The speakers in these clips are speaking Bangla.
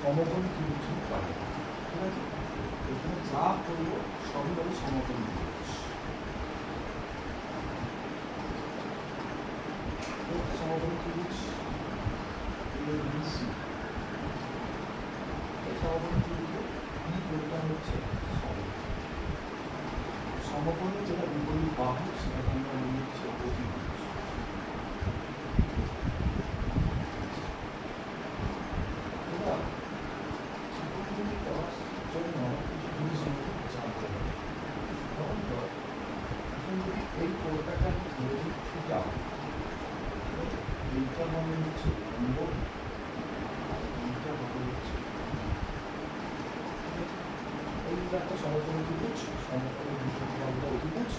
সমকোণ ত্রিভুজ পাবে, ঠিক আছে? এখানে যা করবো সবই হবে সমকোণ ত্রিভুজ। সমকোণ ত্রিভুজ ABC, সমকোণ ত্রিভুজের কি কোণটা হচ্ছে সমকোণের যেটা বিপরীত বাহু সেটাকে আমরা বলি হচ্ছে অতিভুজ। এবার ত্রিকোণমিতি করার জন্য কিছু জিনিস জানতে হবে। যেমন ধর এখন যদি এই কোণটাকে আমি ধরে দিই থিটা, এইটা মানে হচ্ছে লম্ব, এইটা মানে হচ্ছে এই একটা সমকোণ ত্রিভুজ, সমকোণের বিপরীত বাহুটা অতিভুজ।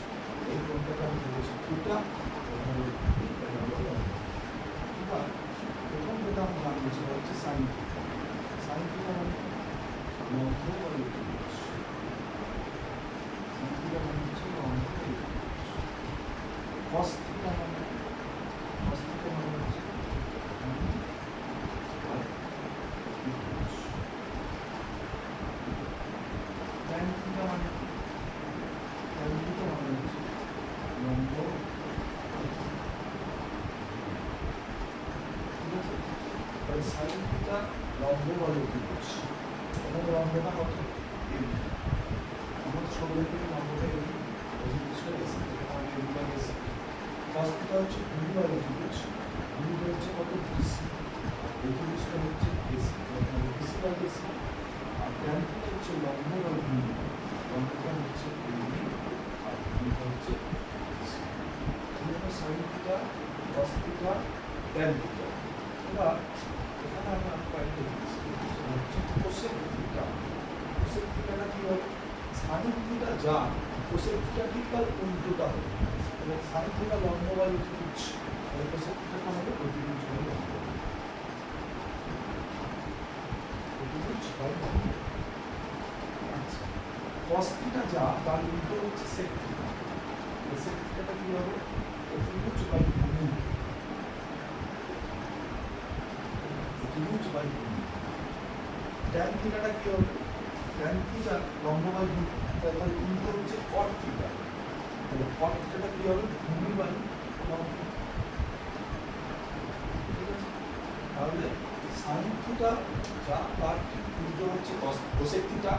এই কোণটাকে আমি ধরেছি থিটা, এবার প্রথম যেটা আমি জানবো সেটা হচ্ছে সাইন থিটা। সাইন থিটা মানে লম্ব বা অতিভুজ, সাইন থিটা মানে হচ্ছে লম্ব বা অতিভুজ। কস থিটা মানে হচ্ছে tan থিটা মানে হচ্ছে লম্ব, ঠিক আছে? তাহলে সাইন থিটা লম্ব বা অতিভুজ, এখানে লম্বটা কত? AB, আমাদের সবগুলো থেকে লম্বটা AB, অতিভুজটা AC, এখানে AB বা AC। কস থিটা হচ্ছে ভূমি বা অতিভুজ, ভূমিটা হচ্ছে কত? BC, আর অতিভুজটা হচ্ছে AC, এখানে BC বা AC। আর tan থিটা হচ্ছে লম্ব বা ভূমি, লম্বটা হচ্ছে AB আর ভূমিটা হচ্ছে AC। এখানে sine theta, cos theta, tan theta. এবার এখানে আমরা কয়েকটা জিনিস সেটা হচ্ছে কোসেক থিটা। কোসেক থিটাটা কি হবে? সাইন থিটা যা, কোসেক থিটা ঠিক তার উল্টোটা হবে। এবং সাইন থিটা লম্ব বা অতিভুজ, তাহলে কোসেক থিটাটা হবে অতিভুজ বা লম্ব, অতিভুজ বা লম্ব। আচ্ছা, কস থিটা যা তার উল্টো হচ্ছে সেক থিটা, সেক থিটাটা কি হবে? অতিভুজ বা ভূমি, অতিভুজ বা ভূমি। ট্যান থিটাটা কি হবে? ট্যান থিটা লম্ব বা ভূমি, তার উল্টো হচ্ছে কট থিটা, তাহলে কট থিটাটা কি হবে? ভূমি বা লম্ব, ঠিক আছে? তাহলে সাইন থিটা যা তার ঠিক উল্টো হচ্ছে কোসেক থিটা,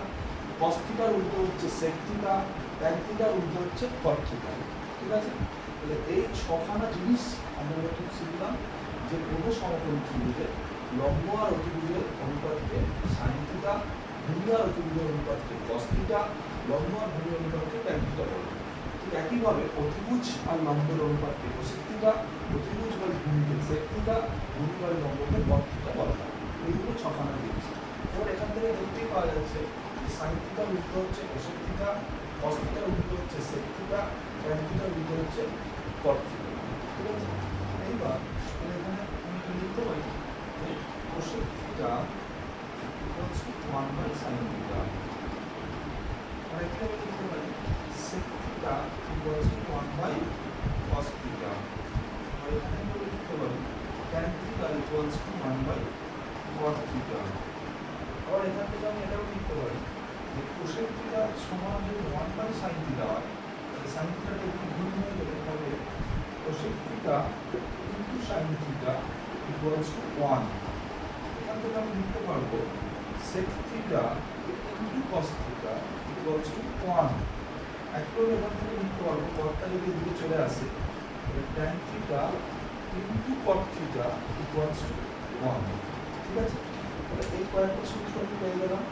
কস থিটার উল্টো হচ্ছে সেক থিটা, ট্যান থিটার উল্টো হচ্ছে কট থিটা, ঠিক আছে? তাহলে এই ছখানা জিনিস আমরা যখন শিখলাম যে কোনো সমকোণ ত্রিভুজে লম্ব আর অতিভুজের অনুপাতকে সাইন থিটা, ভূমি আর অতিভুজের অনুপাতকে কস থিটা, লম্ব আর ভূমি অনুপাতকে ট্যান থিটা বলে। ঠিক একইভাবে অতিভুজ আর লম্বের অনুপাতকে কোসেক থিটা, অতিভুজ বা ভূমিকে সেক থিটা, ভূমি বা লম্বকে কট থিটা বলা হয়। এইগুলো ছখানা জিনিস। এবার এখান থেকে দেখতেই পাওয়া যাচ্ছে যে সাইন থিটার উল্টো হচ্ছে কোসেক থিটা, কস থিটার উল্টো হচ্ছে সেক থিটা, ট্যান থিটার উল্টো হচ্ছে কট থিটা, ঠিক আছে? এইবার এখানে আমি লিখতে পারি যে cosec theta equals to 1/sin theta, আর এখানে আমি লিখতে পারি sec theta equals to 1/cos theta, আর এখানে আমি লিখতে পারি tan theta equals to 1/cot theta. আর এখান থেকে আমি এটাও লিখতে পারি যে কোসেক থিটা সমান যদি 1/sin থিটা হয়, তাহলে sin থিটাটা একটু গুণ হয়ে গেলে হবে cosec theta into sin theta equals two 1। এখান থেকে আমি লিখতে পারবো sec theta into cos theta equals two 1। একটু এখান থেকে লিখতে পারবো কটটা যদি এদিকে চলে আসে তাহলে tan theta into cot theta equals two 1, ঠিক আছে? তাহলে এই কয়েকটা সূত্র আমি পেয়ে গেলাম।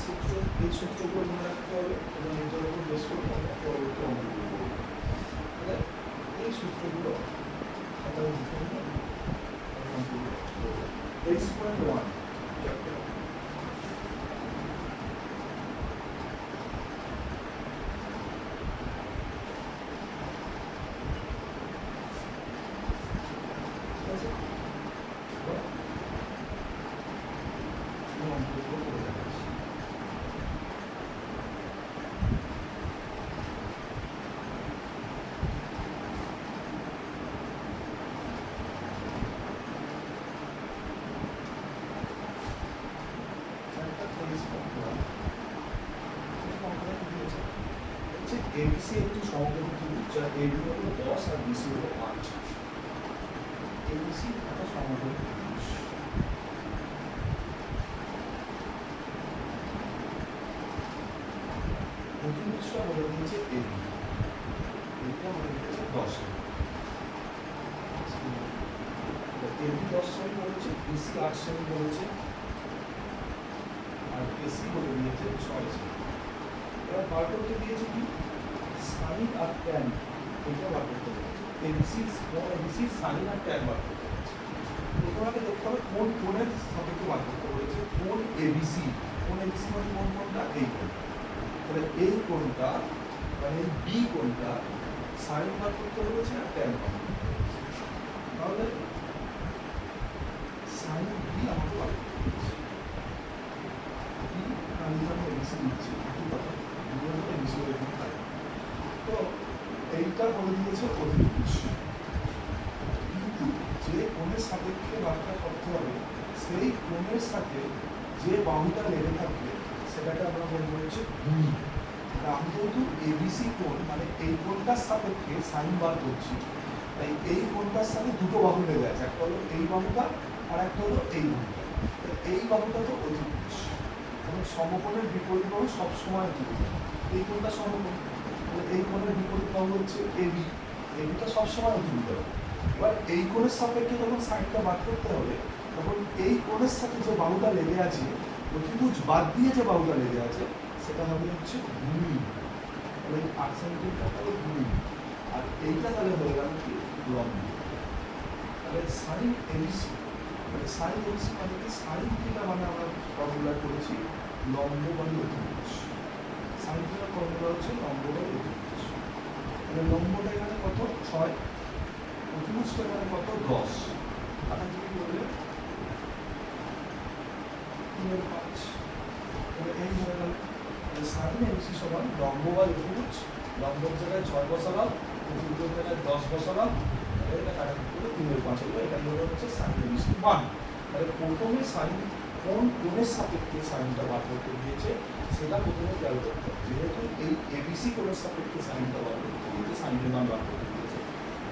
সূত্র, এই সূত্রগুলো মনে রাখতে হবে এবং এটার উপর বেস করে আমরা পরবর্তী অঙ্কগুলো করব। তাহলে এই সূত্রগুলো খাতায় লিখে নিয়ে অঙ্কগুলো করব। 8.1 চ্যাপ্টার। এবিসি একটি সমকোণী ত্রিভুজ যার এবি হলো 10 আর বিসি হলো 5। এবিসি একটা সমকোণী ত্রিভুজ। ত্রিভুজটা বলে দিয়েছে এবি, এটা বলে দিয়েছে 10। এবি 10 সেমি বলেছে, বিসি 8 সেমি বলেছে, আর এসি বলে দিয়েছে 6 সেমি। এবার বার করতে দিয়েছে কি সাইন আর ট্যান, এটা বার করতে দিয়েছে। এবিসি কোণ এবিসি সাইন আর ট্যান বার করতে দিয়েছে। প্রথমে দেখতে হবে কোন কোণের সাপেক্ষে বার করতে বলেছে। কোণ এবিসি, কোণ এবিসি মানে কোন কোণটা? এই কোণটা। তাহলে এই কোণটা মানে এই বি কোণটা সাইন বার করতে বলেছে আর ট্যান বার করতে বলেছে। তাহলে সাইন বি আমাকে বার করতে বলেছে। আমি যখন এবিসি দিচ্ছি একই কথা, এবিসি বলে দিতে পারি। তো এইটা বলে দিয়েছে অধিভুজ, কিন্তু যে কোণের সাপেক্ষে বারটা করতে হবে সেই কোণের সাথে যে বাহুটা লেগে থাকবে সেটাকে আমরা বলবো হচ্ছে ভূমি। আমি যেহেতু এবিসি কোণ মানে এই কোণটার সাপেক্ষে সাইন বার করছি, তাই এই কোণটার সাথে দুটো বাহু লেগে আছে, একটা হলো এই বাহুটা আর একটা হলো এই বাহুটা। এই বাহুটা তো অধিভুজ, কারণ সমকোণের বিপরীত বাহু সবসময় অধিভুজ। এই কোণটা সমকোণ, এই কোণের বিপরীত বাহু হচ্ছে এবি, এবিটা সবসময় অধিভুজ হবে। এবার এই কোণের সাপেক্ষে যখন সাইনটা বার করতে হবে তখন এই কোণের সাথে যে বাহুটা লেগে আছে অধিভুজ বাদ দিয়ে যে বাহুটা লেগে আছে সেটা হবে হচ্ছে ভূমি। তাহলে 8 সেন্টিমিটার হলো ভূমি, আর এইটা তাহলে হয়ে গেল কি লম্ব। তাহলে সাইন এবিসি মানে সাইন এবিসি মানে কি সাইন থিটা মানে আমরা ফর্মুলা করেছি লম্ব বাই অধিভুজ। সাইন থিটার ফর্মুলা হচ্ছে লম্ব বাই অধিভুজ। তাহলে লম্বটা এখানে কত 6, অধিভুজটা এখানে কত 10। আটা কি করলে 3/5। তাহলে এই হয়ে গেল সাইন এবিসি সমান লম্ব বাই অধিভুজ। লম্বের জায়গায় 6 বসালাম, অধিভুজের জায়গায় 10 বসালাম, এটা কাটাকুটি করে 3/5 হলো। এটাই হলো হচ্ছে সাইন এবিসি মান। তাহলে প্রথমে সাইন কোন কোণের সাপেক্ষে সাইনটা বার করতে দিয়েছে সেটা প্রথমে খেয়াল করতে হবে। যেহেতু এই এবিসি কোণের সাপেক্ষে সাইনটা বার করতে দিয়েছে, সাইনের মান বার করতে দিয়েছে,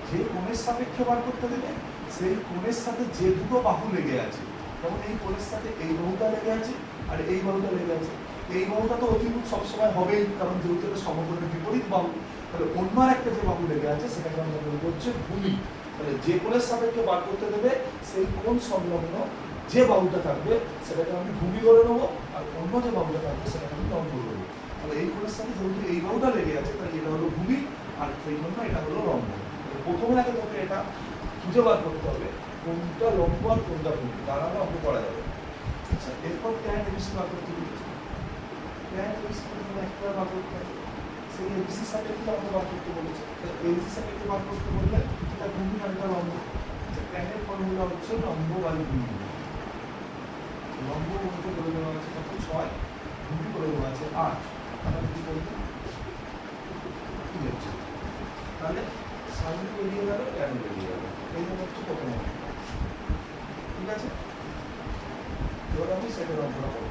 যে কোণের সাপেক্ষে বার করতে দেবে সেই কোণের সাথে যে দুটো বাহু লেগে আছে, যেমন এই কোণের সাথে এই বাহুটা লেগে আছে আর এই বাহুটা লেগে আছে, এই বাহুটা তো অধিভুজ সবসময় হবেই, কারণ যেহেতু এটা সমকোণের বিপরীত বাহু। তাহলে অন্য একটা যে বাহু লেগে আছে সেটাকে আমরা বলবো হচ্ছে ভূমি। তাহলে যে কোণের সাপেক্ষে বার করতে দেবে সেই কোণ সংলগ্ন যে বাহুটা থাকবে সেটাকে আমি ভূমি করে নেবো, আর অন্য যে বাহুটা থাকবে সেটাকে আমি লম্ব করে নেবো। তাহলে এই কোণের সাথে যেহেতু এই বাহুটা লেগে আছে তাই এটা হলো ভূমি, আর সেই জন্য এটা হলো লম্ব। প্রথমে আগে তোকে এটা খুঁজে বার করতে হবে কোনটা লম্ব আর কোনটা ভূমি, তার আগে অঙ্ক করা যাবে। আচ্ছা, এরপর ট্যান এবিসি বার করতে দিয়েছে। ট্যান এবিসি একটা বার করতে হবে, সেই এবিসি সাপেক্ষে আমাকে বার করতে বলেছে। এবিসি সাপেক্ষে বার করতে বললে এটা ভূমি আর এটা লম্ব। ট্যানের ফর্মুলা হচ্ছে লম্ব বাই ভূমি। লম্ব বলতে বলে দেওয়া আছে কত 6, ভূমি বলে দেওয়া আছে 8। আমরা কি করবো কি হচ্ছে, তাহলে সাইন বেরিয়ে গেল, ট্যান বেরিয়ে গেল। এই হচ্ছে প্রথম অঙ্ক। ঠিক আছে, এবার আমি সেকেন্ড অঙ্কটা করবো।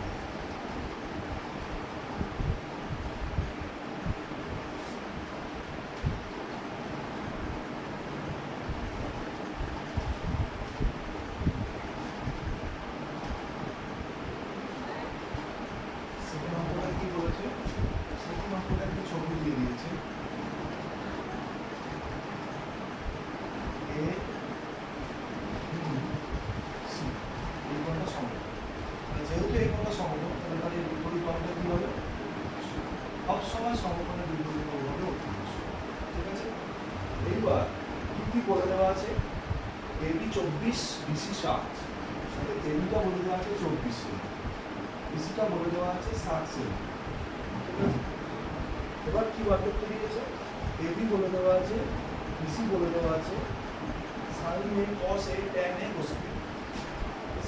যেহেতু এই কোণটা সমকোণ তাহলে এর বিপরীত বাহুটা কি হবে? সবসময় সমকোণের বিপরীত বাহু হবে অধিভুজ। ঠিক আছে, এইবার কি বলে দেওয়া আছে এবি 24 বিসি 7। তাহলে এবিটা বলে দেওয়া আছে 24 সেমি, বিসিটা বলে দেওয়া আছে 7 সেমি। ঠিক আছে, এবার কি বার করতে দিয়েছে? এবি বলে দেওয়া আছে, বিসি বলে দেওয়া আছে sine A cos A tan A cosec A.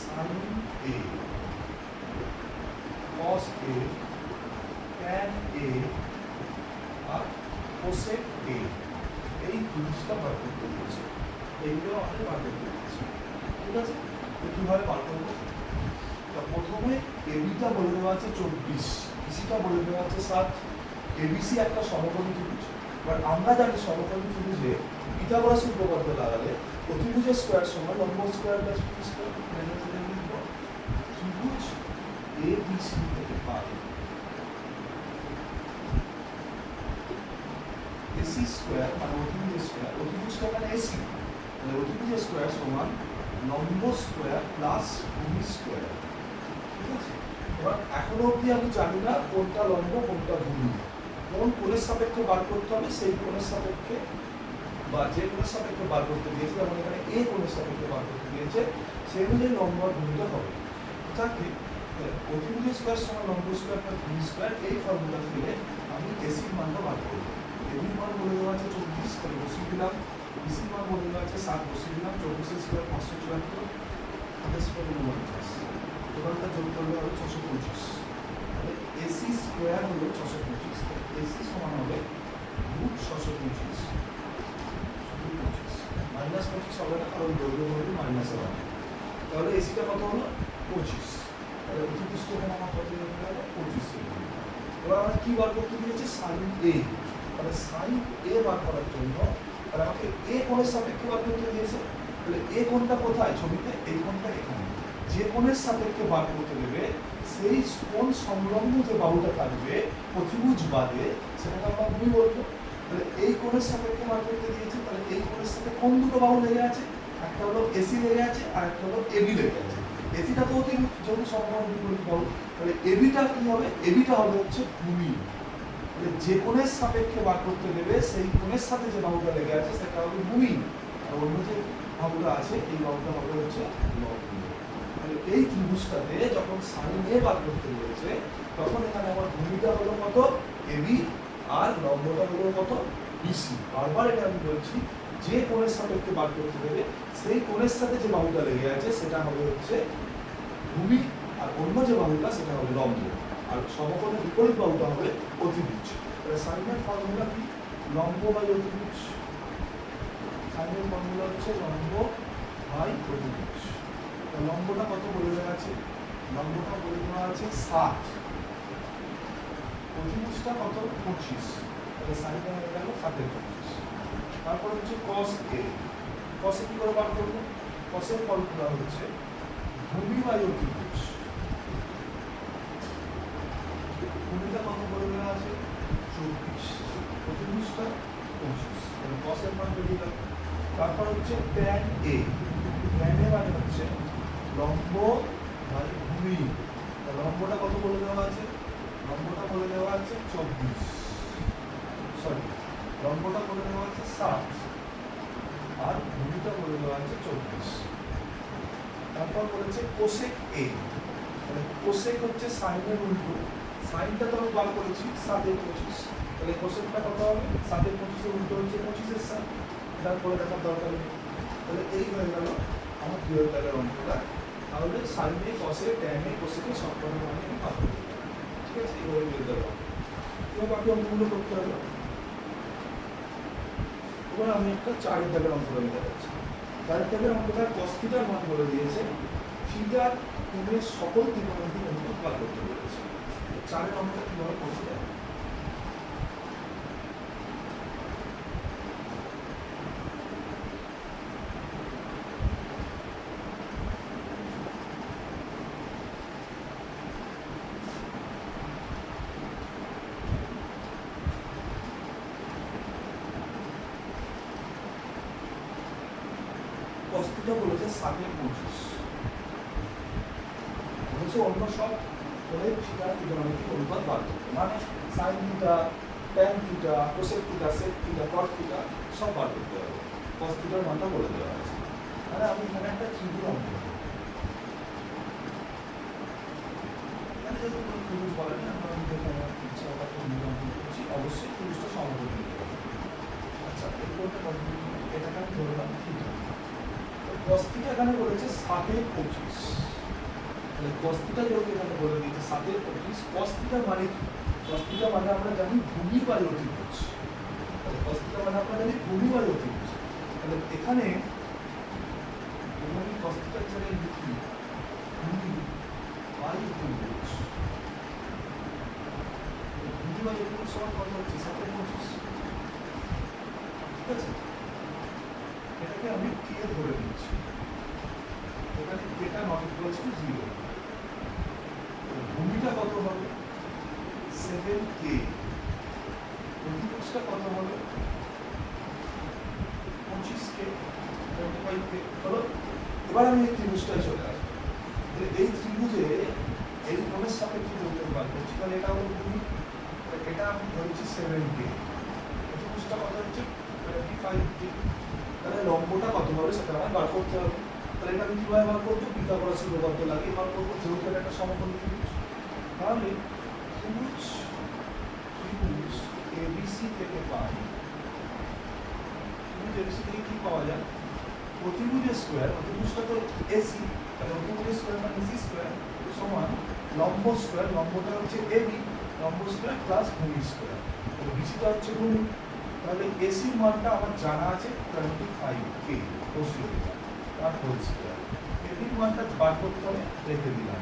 Sine A cos A, tan A আর cosec A, এই জিনিসটা বার করতে দিয়েছে। এইগুলো আমাদের বার করতে দিয়েছে। ঠিক আছে, তো কীভাবে বার করবো? প্রথমে এবিটা বলে দেওয়া আছে 24, বিসিটা বলে দেওয়া আছে 7, এবিসি একটা সমকোণী ত্রিভুজ। বাট আমরা জানি সমকোণী ত্রিভুজে পিথাগোরাসের উপপাদ্য লাগালে অতিভুজের স্কয়ার সমান লম্ব স্কয়ার প্লাস বি স্কয়ার। ত্রিভুজ এবিসি থেকে পাই এসি স্কয়ার মানে অতিভুজের স্কয়ার, অতিভুজটা মানে এসি, মানে অতিভুজের স্কয়ার সমান লম্ব স্কয়ার প্লাস ভূমি স্কয়ার। ঠিক আছে, এবার এখনো অবধি আমি জানি না কোনটা লম্ব কোনটা ভূমি, কোন কোণের সাপেক্ষে বার করতে হবে সেই কোণের সাপেক্ষে বা যে কোণের সাপেক্ষে বার করতে দিয়েছে, যেমন এখানে এ কোণের সাপেক্ষে বার করতে দিয়েছে সেই অনুযায়ী লম্ব আর ভূমিটা হবে। যাকে অতিভুজের স্কয়ার সমান লম্ব স্কয়ার প্লাস ভূমি স্কয়ার এই ফর্মুলা ফেলে আমি এসির মানটা বার করব। এবির মান বলে দেওয়া আছে 24, তাহলে বসিয়ে দিলাম। বিসির মান বলে দেওয়া আছে 7, বসিয়ে দিলাম। 24 স্কয়ার 574, 28 স্কয়ার 49, টোটালটা যোগ করলে হবে 625। তাহলে এসি স্কয়ার হলো 625, এসি সমান হবে রুট 625 মাইনাস 25 হবে না, কারণ দৈর্ঘ্য হলো মাইনাস হবে। তাহলে এসিটা কত হলো 25, তাহলে অতিপৃষ্ঠ এখানে আমার কত হয়ে গেল 25। এবার আমরা কি বার করতে দিয়েছি সাইন এ, তাহলে সাইন এ বার করার জন্য তাহলে আমাকে এ কোণের সাপেক্ষে বার করতে দিয়েছে, তাহলে এ কোণটা কোথায় ছবিতে, এই কোণটা এখানে। যে কোণের সাপেক্ষে বার করতে দেবে সেই কোণ সংলগ্ন যে বাহুটা থাকবে অতিভুজ বাদে সেটাকে আমরা ভূমি বলবো। তাহলে এই কোণের সাপেক্ষে বার করতে দিয়েছে, তাহলে এই কোণের সাথে কোন দুটো বাহু লেগে আছে, একটা হলো এসি লেগে আছে আর একটা হলো এবি লেগে আছে। এসিটা তো অতিভুজ যেহেতু সংলগ্ন বিপরীত বাহু, তাহলে এবিটা কি হবে, এবিটা হবে হচ্ছে ভূমি। যে কোণের সাপেক্ষে বার করতে দেবে সেই কোণের সাথে যে বাহুটা লেগে আছে সেটা হবে ভূমি, আর অন্য যে বাহুটা আছে এই বাহুটা হবে হচ্ছে লম্ব। তাহলে এই ত্রিভুজটাতে যখন সাইন এ বার করতে বলেছে তখন এখানে আমার ভূমিটা হলো কত এবি আর লম্বটা হলো কত বিসি। বারবার এটা আমি বলছি, যে কোণের সাপেক্ষে বার করতে দেবে সেই কোণের সাথে যে বাহুটা লেগে আছে সেটা হবে হচ্ছে ভূমি, আর অন্য যে বাহুটা সেটা হবে লম্ব, আর সমকোণের বিপরীত বাহুটা হবে অতিভুজ। তাহলে সাইনের ফর্মুলা কি, লম্ব বাই অতিভুজ। সাইনের ফর্মুলা হচ্ছে লম্ব বাই অতিভুজ। লম্বটা কত বলে দেওয়া আছে, লম্বটা বলে দেওয়া আছে 7, অতিভুজটা কত 25, তাহলে সাইনটা হয়ে গেল 7/25। তারপর হচ্ছে cos a, cos a কি করে বার করব, cos এর ফর্মুলা হচ্ছে ভূমি বাই অতিভুজ। ভূমিটা কত বলে দেওয়া আছে 24, অতিভুজটা 25, তাহলে cos এর মান বেরিয়ে গেল। তারপর হচ্ছে tan a, tan a মানে হচ্ছে লম্ব বাই ভূমি। লম্বটা কত বলে দেওয়া আছে, লম্বটা বলে দেওয়া আছে 24, সরি লম্বটা বলে দেওয়া আছে 7 আর ভূমিটা বলে দেওয়া আছে 24। তারপর বলেছে কোসেক a, তাহলে কোসেক হচ্ছে সাইনের উল্টো, সাইনটা তো আমি বার করেছি 7/25, তাহলে কোসেকটা কত হবে 7/25 এর উল্টো হচ্ছে 25 এর 7, তারপরে দেখার দরকার নেই। তাহলে এই হয়ে গেল আমার 2 দাগের অঙ্কটা। তাহলে সাইনে কসে ট্যানে কোসেকে সবকটার মানে আমি পাবো। ঠিক আছে, এইভাবে বের দেবো। এবার বাকি অঙ্কগুলো করতে হবে। এবার আমি একটা 4 দাগের অঙ্কটা নিতে যাচ্ছি। 4 দাগের অঙ্কটা cos থিটার মান বলে দিয়েছে, থিটার কোণের সকল ত্রিকোণমিতি অনুপাত বার করতে বলেছে। 4 এর অঙ্কটা কিভাবে করতে হবে, cos থিটা বলেছে 7/25, বলেছে অন্য সব কোণের থিটার ত্রিকোণমিতি অনুপাত বার করতে, মানে sin theta, tan theta, cosec theta, sec theta, cot theta সব বার করতে হবে। cos থিটার মানটা বলে দেওয়া আছে। তাহলে আমি এখানে একটা ত্রিভুজ অঙ্কন করব। মানে যদি কোনো ত্রিভুজ বলেন আমরা এখানে ইচ্ছা হলে ত্রিভুজ অঙ্কন করছি, অবশ্যই ত্রিভুজটা সমকোণী হতে হবে। আচ্ছা, এরপরটা কমপ্লিট করি, এটাকে আমি ধরলাম থিটা। cos থিটা এখানে বলেছে 7/25, তাহলে cos থিটা যেহেতু এখানে বলে দিয়েছে 7/25, cos থিটা মানে কি, cos থিটা মানে আমরা জানি ভূমি বাই অতিভুজ। তাহলে cos থিটা মানে আমরা জানি ভূমি বাই অতিভুজ। তাহলে এখানে আমি cos থিটার জায়গায় লিখি ভূমি বাই অতিভুজ। ভূমি বাই একুশ সমান কত হচ্ছে 725, ঠিক আছে? এটাকে আমি কে ধরে নিচ্ছি, এখানে কেটা নট ইকুয়ালস টু 0। ভূমিটা কত হবে 7k, অতিভুজটা কত হবে 25k, 25k হলো। এবার আমি এই ত্রিভুজটায় চলে আসবো। এই ত্রিভুজে এই কোণের সাপেক্ষে যোগফল বার করছি, তাহলে এটা হলো ভূমি, এটা আমি ধরেছি 7k, অতিভুজটা কত হচ্ছে 25k, তাহলে লম্বটা কত হবে সেটা আমায় বার করতে হবে। তাহলে এটা আমি কিভাবে বার করবো, পিথাগোরাসের উপপাদ্য লাগিয়ে বার করবো, যেহেতু এটা একটা সমকোণী ত্রিভুজ। তাহলে ত্রিভুজ ABC থেকে পাই, ত্রিভুজ ABC থেকে কি পাওয়া যায়, অতিভুজের স্কয়ার, অতিভুজটা তো AC, তাহলে অতিভুজের স্কয়ার মানে AC স্কয়ার সমান লম্ব স্কয়ার, লম্বটা হচ্ছে AB, লম্ব স্কয়ার প্লাস ভূমি স্কয়ার, তাহলে BCটা হচ্ছে ভূমি। তাহলে AC এর মানটা আমার জানা আছে 25k, বসিয়ে দিলাম, তার হোল স্কয়ার। AB এর মানটা বার করতে হবে, রেখে দিলাম।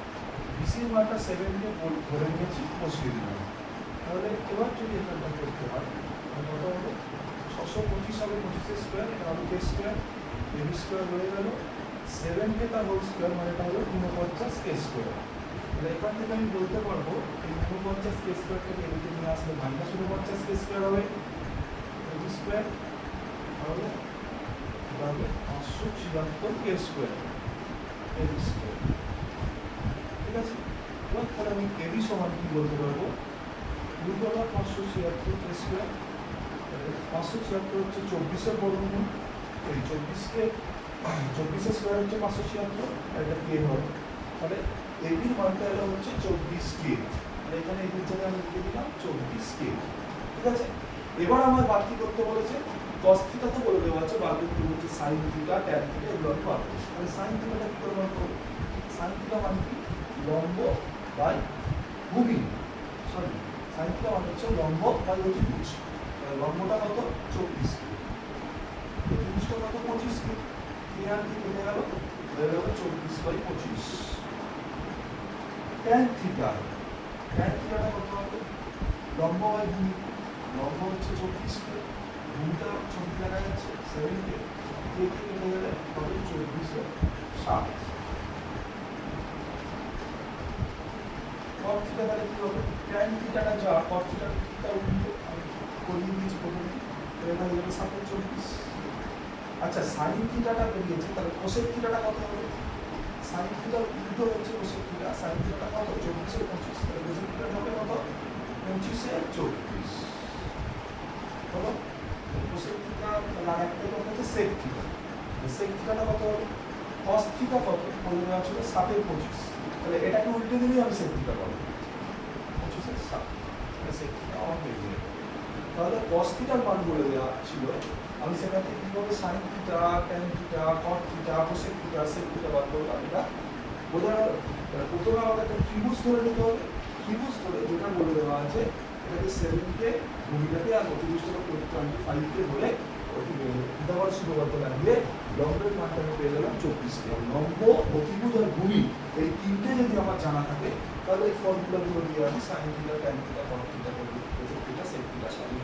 BC এর মানটা 7k ধরে নিয়েছি, বসিয়ে দিলাম। তাহলে এবার যদি এখানটা করতে হয় কত হবে 625 হবে, 25 স্কয়ার, এটা হবে k স্কয়ার, AB স্কয়ার হয়ে গেল 7k তার হোল স্কয়ার, মানে এটা হলো 49k স্কয়ার। তাহলে এখান থেকে আমি বলতে পারবো এই 49k স্কয়ারটাকে এদিকে নিয়ে আসলে -49k স্কয়ার হবে, AB স্কয়ার তাহলে এটা হবে 576k স্কয়ার, AB স্কয়ার, ঠিক আছে? এবার তাহলে আমি AB সমান কি বলতে পারবো, রুট ওভার 576k স্কয়ার, 576 হচ্ছে 24 এর বর্গমূল, এই 24 এর স্কয়ার হচ্ছে 576, আর এটা k হবে। তাহলে AB এর মানটা হলো হচ্ছে 24k, আর এখানে এই জায়গায় আমি লিখে দিলাম 24k, ঠিক আছে? এবার আমার বার কি করতে বলেছে, cos θ তো বলে দেওয়া আছে, বার করতে বলেছে sin θ tan θ, এগুলো আমি বার করব। তাহলে sin θ টা কি করে বার করব, sin θ মানে কি লম্ব বাই ভূমি, সরি sin θ মানে হচ্ছে লম্ব বাই অতিভুজ, লম্বটা কত 24k, অতিভুজটা কত 25k, কি আর কি কেটে গেল, হয়ে গেল 24/25। tan θ, tan θ টা কত হবে, লম্ব বাই ভূমি, লম্ব হচ্ছে 24k, ভূমিটা ছবি দেখা যাচ্ছে 7k, k কেটে গেলে হবে 24/7। cos θ তাহলে কি হবে, tan θ টা যা cos θ টা উল্টো আমি করিয়ে দিয়েছি প্রথমে, এটা হয়ে যাবে 7/24। আচ্ছা sin θ টা বেরিয়েছে, তাহলে cosec θ টা কত হবে, sin θ উল্টো হচ্ছে cosec θ, sin θ টা কত 24/25, তাহলে cosec θ হবে কত 25/24 হলো। cosec θ লাগাতে হচ্ছে sec θ, sec θ টা কত হবে, cos θ কত বলে দেওয়া ছিল 7/25, তাহলে এটাকে উল্টে দিলেই আমি sec θ পাবো 25/7, তাহলে sec θ আমার বেরিয়ে যাবে। তাহলে cos θ এর মান বলে দেওয়া ছিল, আমি সেখান থেকে কিভাবে sin θ, tan θ, cot θ, cosec θ, sec θ বার করলাম, এটা বোঝা গেল। প্রথমে আমাকে একটা ত্রিভুজ ধরে নিতে হবে, ত্রিভুজ ধরে যেটা বলে দেওয়া আছে এটাকে 7k, ভূমিটাকে আর অতিভুজটাকে 25k ধরে পিথাগোরাস উপপাদ্য লাগিয়ে লম্বের মানটা আমি পেয়ে গেলাম 24k। লম্ব, অতিভুজ আর ভূমি এই তিনটে যদি আমার জানা থাকে, তাহলে এই ফর্মুলাগুলো দিয়ে আমি sin θ, tan θ, cot θ, cosec θ, sec θ সবই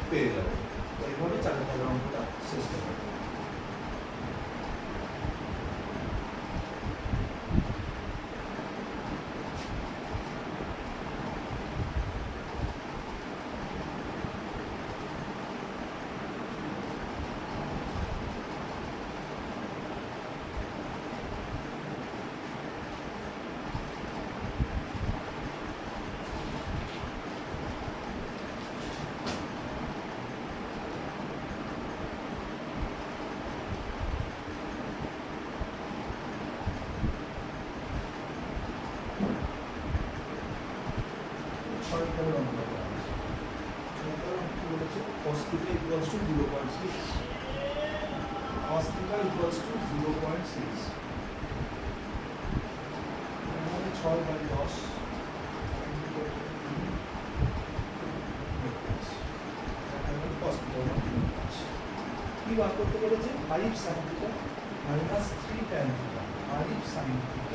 পেয়ে যাবো। তো এইভাবে 4 নম্বর অঙ্কটা শেষ করবো। cos θ equals to 0.6, cos θ equals to 0.6, মানে 6/10 কি বার করতে বলেছে, 5 sin θ minus 3 tan θ, 5 sin θ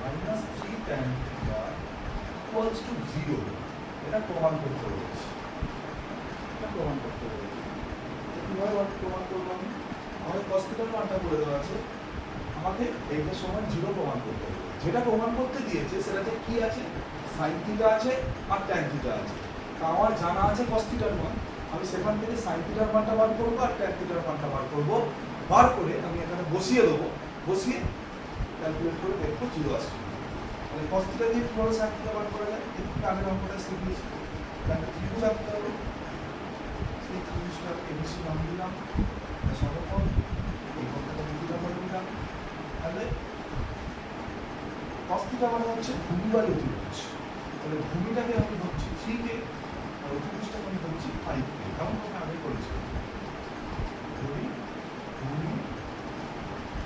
minus 3 tan θ equals to 0, এটা প্রমাণ করতে বলেছি, এটা প্রমাণ করতে বলেছি। কিভাবে প্রমাণ করবো আমি? আমাদের cos থিটার মানটা বলে দেওয়া আছে, আমাকে এইটা সমান 0 প্রমাণ করতে হবে। যেটা প্রমাণ করতে দিয়েছে সেটাতে কি আছে, sin থিটা আছে আর tan থিটা আছে। তা আমার জানা আছে cos থিটার মান, আমি সেখান থেকে sin থিটার মানটা বার করবো আর tan থিটার মানটা বার করবো। বার করে আমি এখানে বসিয়ে দেবো, বসিয়ে ক্যালকুলেট করে দেখবো 0 আসছে। তাহলে cos থিটা দিয়ে কিভাবে sin থিটা বার করা যায়, একটু আগের অঙ্কটা শিখিয়েছি। তাহলে ত্রিভুজ আঁকতে হবে, সেই ত্রিভুজটা এবিসি নাম দিলাম, সমকোণ, এই কোণটাকে থিটা বলে দিলাম। তাহলে cos থিটা মানে হচ্ছে ভূমি বাই অতিভুজ। তাহলে ভূমিটাকে আমি ধরছি 3 কে আর অতিভুজটাকে আমি ধরছি 5 কে, যেমন আমরা আগে করেছি। ভূমি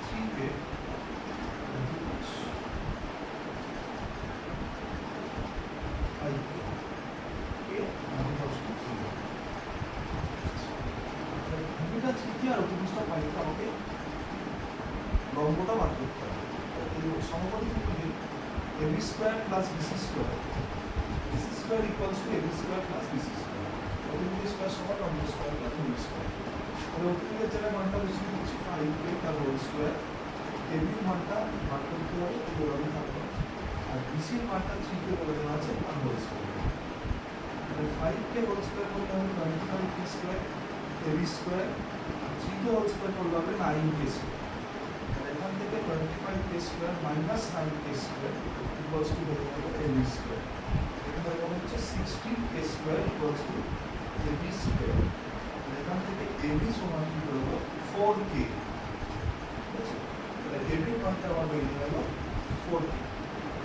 3 কে, অতিভুজ 5 কে, আমি ধরছি 3। তাহলে ভূমিটা 3 কে আর অতিভুজটা 5 কে, আমাকে লম্বটা বার করতে হবে। এই সমকোণ ত্রিভুজে AB square plus BC square, BC square equals to AB square plus BC square. অতিভুজ স্কয়ার সমান লম্ব স্কয়ার প্লাস ভূমি স্কয়ার। তাহলে অতিভুজের জায়গায় মানটা বসিয়ে দিচ্ছি 5k তার হোল স্কয়ার। AB এর মানটা বার করতে হবে, এগুলো থাকবে। আর BC এর মানটা 3k বলে দেওয়া আছে তার হোল স্কয়ার। তাহলে 5k হোল স্কয়ার করলে হবে 25k স্কয়ার AB স্কয়ার, আর 3k হোল স্কয়ার করলে হবে 9k স্কয়ার। এখান থেকে 25k square minus 9k square equals to হয়ে যাবে AB স্কয়ার। এখানে হবে হচ্ছে 16k square equals to AB square. এখান থেকে AB সমান কি করব 4k, ঠিক আছে? তাহলে AB মানটা আমার বেরিয়ে গেল 4k।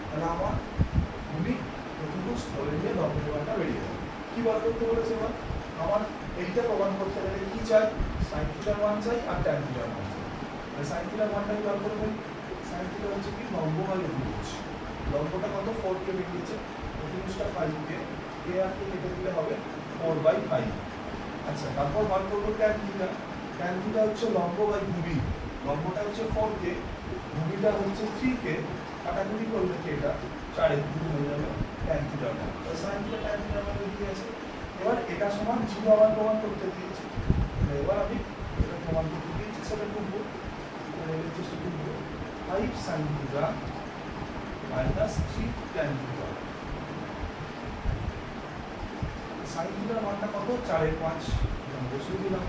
তাহলে আমার ভূমি অতিভুজ ধরে নিয়ে লম্বের মানটা বেরিয়ে গেল। কি বার করতে বলেছে এবার? আমার এইটা প্রমাণ করতে গেলে কি চাই, sin থিটার মান চাই আর tan থিটার মান চাই। sin থিটার মানটাই বার করে ফেলি। sin থিটা হচ্ছে কি লম্ব বাই অতিভুজ। লম্বটা কত 4k বেরিয়েছে, অতিভুজটা 5k, k আর k কেটে দিলে হবে 4/5। আচ্ছা, তারপর বার করবো tan থিটা। tan থিটা হচ্ছে লম্ব বাই ভূমি, লম্বটা হচ্ছে 4k, ভূমিটা হচ্ছে 3k, কাটাকুটি করলে কি এটা 4 এ 2 হয়ে যাবে tan থিটার মান। sin থিটা tan থিটার মান বেরিয়ে গেছে। এবার এটা সমান 0 আবার প্রমাণ করতে দিয়েছে। এবার আমি এটা প্রমাণ করতে দিয়েছি, সেটা করবো। 5 sin theta minus 3 tan theta। sin theta মানটা কত, 4/5, এখানে বসিয়ে দিলাম।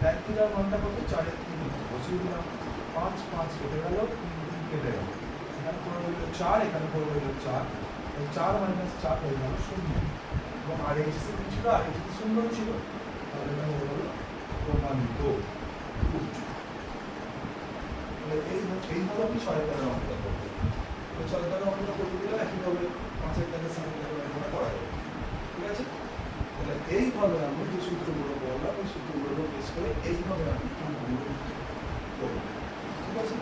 tan theta মানটা কত, 4/3, বসিয়ে দিলাম। 5 5 কেটে গেল, 3 3 কেটে গেল। এখানে পড়ে রইল 4, এখানে পড়ে রইল 4। 4 মাইনাস 4 হয়ে গেল 0। এবং আর এই যে ছিল, আর এই যে 0 ছিল, তাহলে এটা হয়ে গেল প্রমাণিত। এইভাবে আমি 6 তারের অঙ্কটা করবো। 6 তারের অঙ্কটা করতে গেলে একইভাবে 5 তারের সামনে অঙ্কটা করা যাবে, ঠিক আছে? তাহলে এইভাবে আমি যে সূত্রগুলো বললাম, ওই সূত্রগুলো বেস করে এইভাবে আমি অঙ্কগুলো করবো, ঠিক আছে?